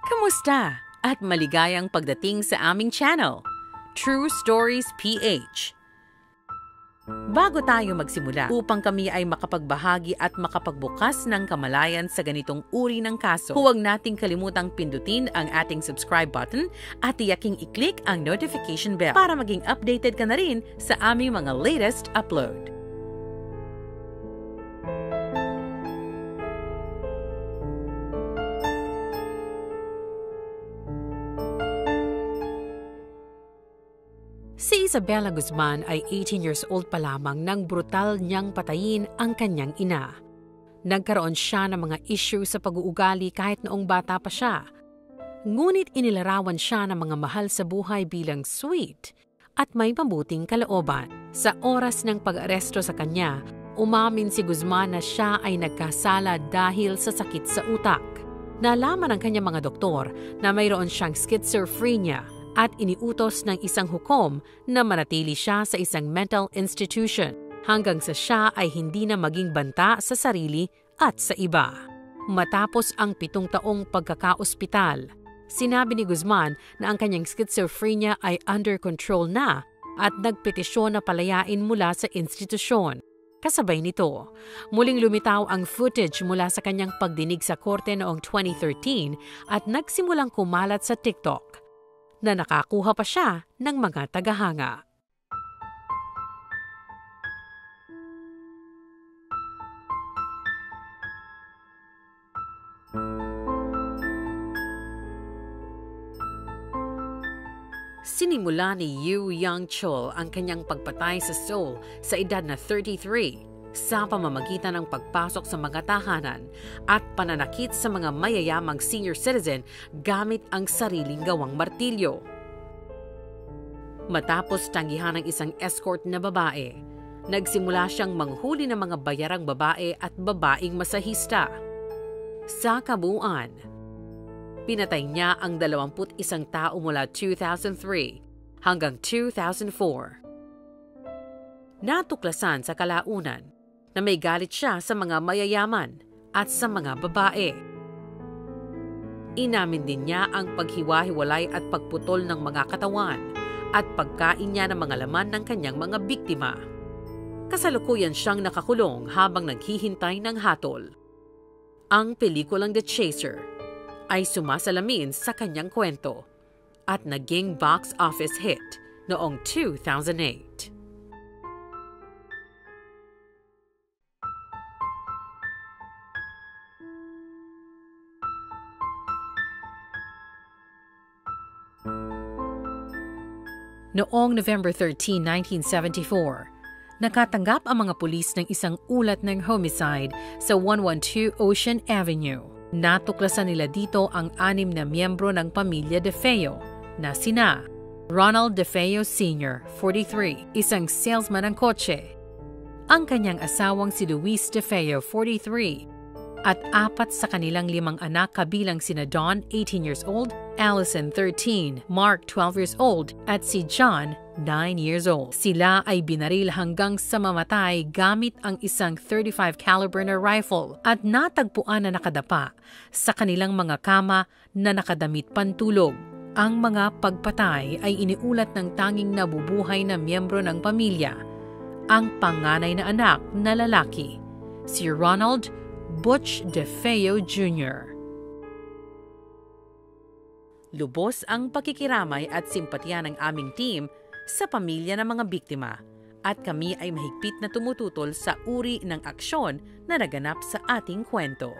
Kamusta? At maligayang pagdating sa aming channel, True Stories PH. Bago tayo magsimula, upang kami ay makapagbahagi at makapagbukas ng kamalayan sa ganitong uri ng kaso, huwag nating kalimutang pindutin ang ating subscribe button at tiyaking i-click ang notification bell para maging updated ka na rin sa aming mga latest upload. Si Isabela Guzman ay 18 years old pa lamang nang brutal niyang patayin ang kanyang ina. Nagkaroon siya ng mga issue sa pag-uugali kahit noong bata pa siya. Ngunit inilarawan siya ng mga mahal sa buhay bilang sweet at may mabuting kalooban. Sa oras ng pag-aresto sa kanya, umamin si Guzman na siya ay nagkasala dahil sa sakit sa utak. Nalaman ng kanyang mga doktor na mayroon siyang schizophrenia at iniutos ng isang hukom na manatili siya sa isang mental institution hanggang sa siya ay hindi na maging banta sa sarili at sa iba. Matapos ang 7 taong pagkakaospital, sinabi ni Guzman na ang kanyang schizophrenia ay under control na at nagpetisyon na palayain mula sa institusyon. Kasabay nito, muling lumitaw ang footage mula sa kanyang pagdinig sa korte noong 2013 at nagsimulang kumalat sa TikTok na nakakuha pa siya ng mga tagahanga. Sinimula ni Yu Yang-chul ang kanyang pagpatay sa Seoul sa edad na 33 sa pamamagitan ng pagpasok sa mga tahanan at pananakit sa mga mayayamang senior citizen gamit ang sariling gawang martilyo. Matapos tanggihan ng isang escort na babae, nagsimula siyang manghuli ng mga bayarang babae at babaeng masahista. Sa kabuuan, pinatay niya ang 21 tao mula 2003 hanggang 2004. Natuklasan sa kalaunan na may galit siya sa mga mayayaman at sa mga babae. Inamin din niya ang paghiwa-hiwalay at pagputol ng mga katawan at pagkain niya ng mga laman ng kanyang mga biktima. Kasalukuyan siyang nakakulong habang naghihintay ng hatol. Ang pelikulang The Chaser ay sumasalamin sa kanyang kwento at naging box office hit noong 2008. Noong November 13, 1974, nakatanggap ang mga pulis ng isang ulat ng homicide sa 112 Ocean Avenue. Natuklasan nila dito ang 6 na miyembro ng pamilya De Feo na sina Ronald De Feo Sr., 43, isang salesman ng kotse, ang kanyang asawang si Luis De Feo, 43, at 4 sa kanilang 5 anak kabilang sina Don, 18 years old, Allison, 13, Mark, 12 years old, at si John, 9 years old. Sila ay binaril hanggang sa mamatay gamit ang isang .35 caliber na rifle at natagpuan na nakadapa sa kanilang mga kama na nakadamit pantulog. Ang mga pagpatay ay iniulat ng tanging nabubuhay na miyembro ng pamilya, ang panganay na anak na lalaki, si Ronald Butch De Feo Jr. Lubos ang pakikiramay at simpatya ng aming team sa pamilya ng mga biktima at kami ay mahigpit na tumututol sa uri ng aksyon na naganap sa ating kwento.